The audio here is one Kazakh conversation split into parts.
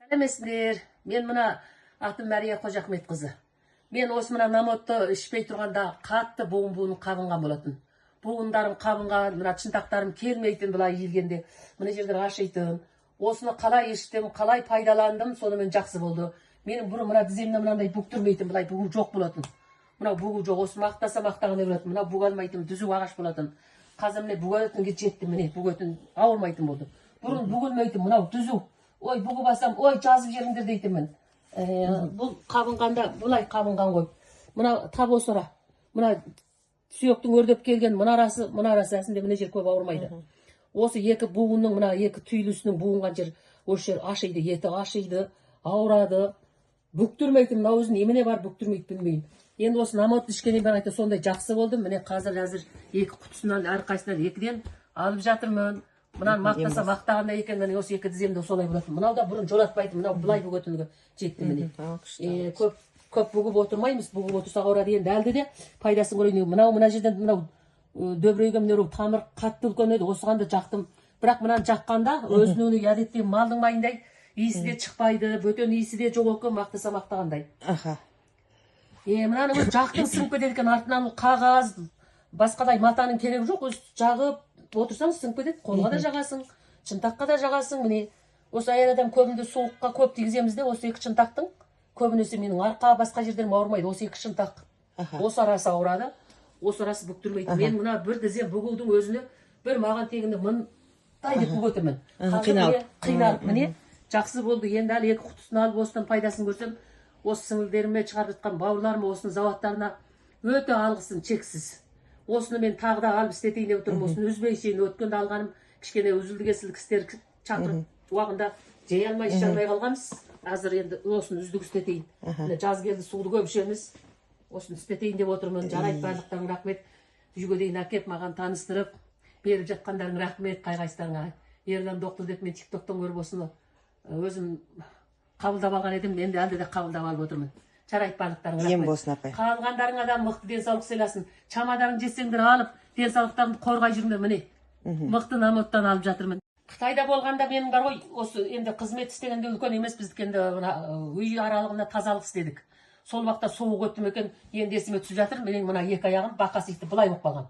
Сәлеметсіздер. Мен мына атым Мәрия Қожахмет қызы. Мен осы мына намотты ішпей тұрғанда қатты буын қабынған болатын. Буындарым қабынған, мына шынтақтарым келмейтін былай иілгенде. Мына жерден ашитын. Осыны қалай іштім, қалай пайдаландым, сонымен жақсы болды. Менің бұрын мына тіземнен мынандай бүктірмейтін, былай бүгу жоқ болатын. Мына бүгу жоқ, осы мақтаса мақтағандай болатын. Мына бүгалмайтын, түзу ағаш болатын. Қазір міне бүгетінге жетті, міне бүгетін ауырмайтын болды. Бұрын бүгілмейтін, мынау түзу. Ой, бүгіп басам, ой, жазып жеріңдер дейтінмін. Бұл қабынғанда, бұлай қабынған ғой. Мына тап осыра. Мына сүйектің өрдеп келген мұнарасы әсінде мына жер көп ауырмайды. Осы екі буынның, мына екі түйілісінің буынған жер, осы жер ашиды, еті ашиды, ауырады. Бүктірмейтін, мына өзін еміне бар бүктірмейді білмеймін. Енді осы намот ішкенен бері айта сондай жақсы болды. Міне қазір екі құтысынан, әрқайсынан екіден алып жатырмын. Мынаны мақтаса мақтағанда екен, міне осы екі тіземде солай болатын. Мынау да бұрын жолатпайтын, мынау былай бүгетінге жетті міне. Көп бүгіп отырмаймыз, бүгіп отырсақ ауырады. Енді әлде де пайдасын көрейін. Мына жерден мынау дөбірейге міне тамыр қатты үлкен еді, осыған да жақтым. Бірақ мынаны жаққанда өзінің әдетте малдың майындай иісі де шықпайды, бөтен иісі де жоқ екен, мақтаса мақтағандай. Мынаны өз жақтың сынып кетеді екен, артынан қағаз, басқадай матаның керегі жоқ, өз жағып отырсаң сынып кетеді, қолға да жағасың, шынтаққа да жағасың. Міне осы аян адам көбінде суыққа көп тигіземіз де, осы екі шынтақтың көбінесе менің арқа басқа жердерім ауырмайды, осы екі шынтақ. Осы арасы ауырады, осы арасы бүктірмейді. Мен мына бір тізем бүгудің өзіне бір маған тегінде мындай деп бүгетімін. Қиналып, міне жақсы болды. Енді әлі екі құтысын алып осыдан пайдасын көрсем, осы сіңілдеріме шығарып жатқан бауырларыма, осының заводтарына өте алғысын шексіз. Осыны мен тағы да алып істетейін деп отырмын. Осыны үзбей шейін өткенде алғаным кішкене үзілді кесілді кісілер шақырып уақытында жей алмай іше алмай қалғанбыз. Қазір енді осыны үздік істетейін. Жаз келді, суды көп ішеміз. Осыны істетейін деп отырмын. Жарайды, барлықтарың рахмет. Үйге дейін әкеп маған таныстырып беріп жатқандарың рахмет, қай-қайсыларыңа. Ерлан доктор деп мен тиктоктан көріп осыны өзім қабылдап алған едім, енді әлде де қабылдап алып отырмын. Жарайды, барлықтарың рахмет. Ем болсын, апай. Қалғандарың адам мықты денсаулық сыйласын. Шамадарың жесеңдер алып, денсаулықтарыңды қорғай жүріңдер, міне. Мықты намоттан алып жатырмын. Қытайда болғанда менің бар ғой, осы енді қызмет істегенде үлкен емес, біздікі енді үй аралығында тазалық істедік. Сол уақытта суық өттім екен, енді есіме түсіп жатыр, менің мына екі аяғым бақа сияқты былай болып қалған.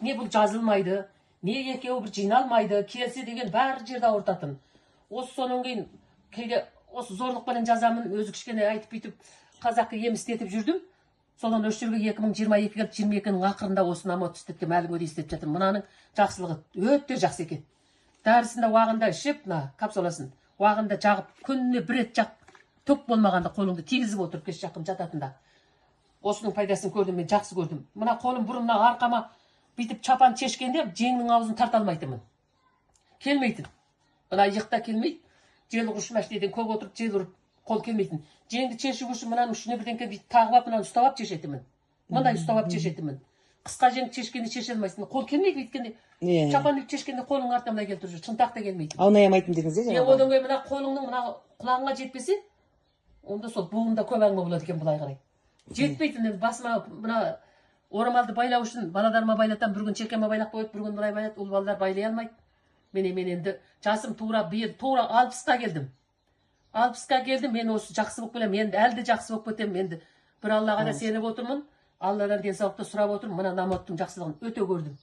Не бұл жазылмайды, не екеуі бір жиналмайды, келсе деген бәр жерде ауыртатын. Осы сонан кейін кейде осы зорлықпен жазамын, өзі кішкене айтып бүйтіп қазақы ем істетіп жүрдім. Содан осы жерге 2022 келіп 22-нің ақырында осы намот істеткен әлі күнге істетіп жатырмын. Мынаның жақсылығы өте жақсы екен. Дәрісінде уағында ішіп, мына капсуласын уағында жағып, күніне бір рет жақ, түк болмағанда қолыңды тигізіп отырып кеш жақын жататында. Осының пайдасын көрдім, мен жақсы көрдім. Мына қолым бұрын мына арқама бүйтіп чапан шешкенде жеңнің аузын тарта алмайтынмын. Келмейтін. Мына иықта келмейді. Жел ұрыш мәшінеден көп отырып, жел ұрып қол келмейтін. Жеңді шешіп үшін мынаның үшіне бірден келіп тағып алып, мынаны ұстап алып шешетімін. Мындай ұстап алып шешетімін. Қысқа жеңді шешкенде шеше алмайсың. Қол келмейді өйткенде. Чапан шешкенде қолың артынан келтіріп жүр. Шынтақ та келмейді. Аунаймайтын дедіңіз де жаңағы. Одан кейін мына қолыңның мына құлағыңа жетпесе, онда сол буында көп әңгіме болады екен былай қарай. Жетпейтін, басыма мына орамалды байлау үшін балаларыма байлатам, бір күн шекеме байлап қойып, бір күн былай байлат, ол балалар байлай алмайды. Мен енді жасым тура 60-қа келдім. 60-қа келдім, мен осы жақсы болып келем, енді әлде жақсы болып кетем, енді бір Аллаға да сеніп отырмын, Алладан денсаулықты сұрап отырмын, мына намоттың жақсылығын өте көрдім.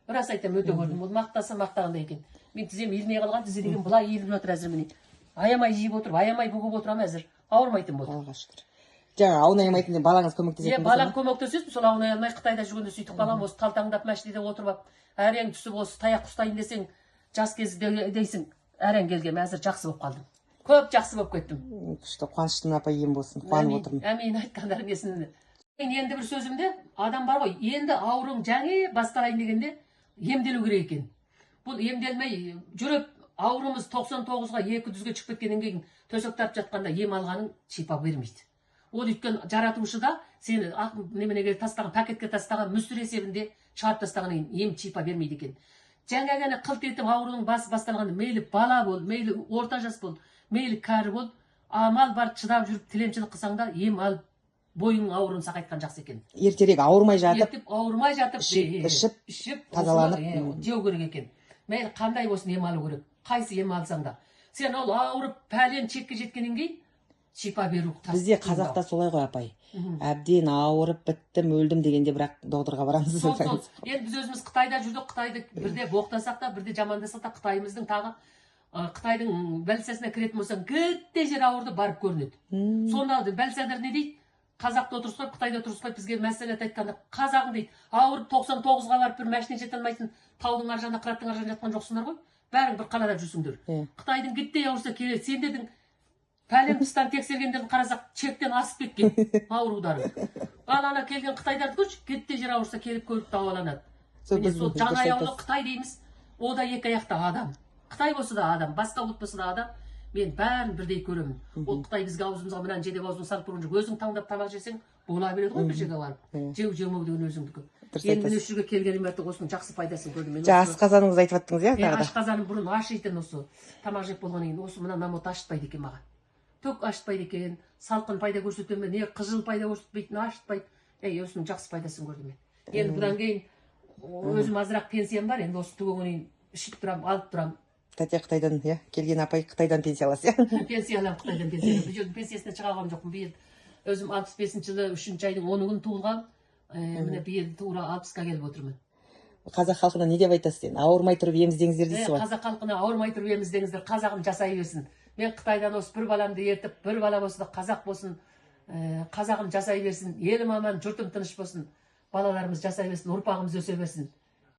Рас айтам, өте көрдім. Ол мақтаса мақтағандай екен. Мен тізем иілмей қалған, тізе деген былай иіліп жатыр әзір міне. Аямай жиіп отырып, аямай бүгіп отырам әзір. Ауырмайтын болды. Аллаға шүкір. Жаңа аунаймайтын деп балаңыз көмектесетін. Балам көмектесесін, сол аунай алмай Қытайда жүргенде сөйтіп қалам, осы талтаңдап мәшинеде отырып, әрең түсіп осы таяқ ұстайын десең, жас кезінде дейсің, әрең келгем, әзір жақсы болып қалдым. Көп жақсы болып кеттім. Күшті, қуаныштың апай ем болсын, қуанып отырмын. Әмин, айтқандарың есімде. Енді бір сөзімде, адам бар ғой, енді ауырың жаңе басқарайын дегенде емделу керек екен. Бұл емделмей жүріп, ауырымыз 99-ға 200-ге шығып кеткеннен кейін төсек тартып жатқанда ем алғаның шипа бермейді. Ол өйткені жаратушы да сені неменеге тастаған, пакетке тастаған мүсір есебінде шығарып тастағаннан ем шипа бермейді екен. Жаңа ғана қылт етіп ауруың басталғанда мейлі бала бол, мейлі орта жас бол, мейлі кәрі бол, амал бар чыдап жүріп тілемшілік қылсаң да ем алып бойың ауруын сақайтқан жақсы екен. Ертерек ауырмай жатып, ішіп, тазаланып жеу керек екен. Мейлі қандай болсын ем алу керек. Қайсы ем алсаң да. сен ол ауырып пәлен чекке жеткеннен кейін шипа беру Бізде қазақта солай ғой апай. Әбден ауырып біттім, өлдім дегенде бірақ докторға барамыз. Сол. Енді біз өзіміз Қытайда жүрдік, Қытайды бірде боқтасақ та, бірде жамандасақ та, Қытайымыздың тағы Қытайдың больницасына кіретін болсаң, гітте жер ауырды барып көрінеді. Сонда больницадар не дейді? Қазақта отырсыз ғой, Қытайда отырсыз ғой, бізге мәселет айтқанда қазағың дейді. Ауырып 99-ға барып бір машина жете алмайтын таудың ар жағында, қыраттың ар жағында жатқан жоқсыңдар ғой. Бәрің бір қалада жүрсіңдер. Қытайдың гітте ауырса келеді, сендердің пәлен тұстан тексергендерін қарасақ, чектен асып кеткен аурудары. Ана келген Қытайдарды көрші, гітте жер ауырса келіп көріп дауаланады. Міне сол жаңа аяулы Қытай дейміз, о да екі аяқты адам. Қытай болса да адам, басқа ұлт болса да адам. Мен бәрін бірдей көремін. Ол Қытай бізге аузымызға мынаны жедеп аузын салып тұрған жоқ. Өзің таңдап тамақ жесең, бола береді ғой бір жерге барып. Жеу деген өзіңдікі. Енді мен осы жерге келгенім бәрті осының жақсы пайдасын көрдім. Асқазаныңызды айтып аттыңыз, иә, тағы да? Асқазаным бұрын ашитын осы. Тамақ жеп болғаннан кейін осы мына намот ашытпайды екен маған. Түк ашытпайды екен, салқын пайда көрсете ме, не қыжыл пайда көрсетпейтін, ашытпайды. Осының жақсы пайдасын көрдім мен. Енді бұдан кейін өзім азырақ пенсиям бар, енді осы түгеннен кейін ішіп тұрам, алып тұрам. Тәте Қытайдан, иә, келген апай Қытайдан пенсия аласыз, иә? Пенсия алам, Қытайдан пенсия алам. Бұл жердің пенсиясына шыға алған жоқпын. Биыл өзім 65-ші жылы 3-ші айдың 10 күні туылғам. Міне биыл тура 60-қа келіп отырмын. Қазақ халқына не деп айтасыз енді? Ауырмай тұрып еміздеңіздер дейсіз ғой? Қазақ халқына ауырмай тұрып еміздеңіздер, қазағым жасай берсін. Мен Қытайдан осы бір баламды ертіп, бір бала болса да қазақ болсын, қазағым жасай берсін, елім аман, жұртым тыныш болсын, балаларымыз жасай берсін, ұрпағымыз өсе берсін.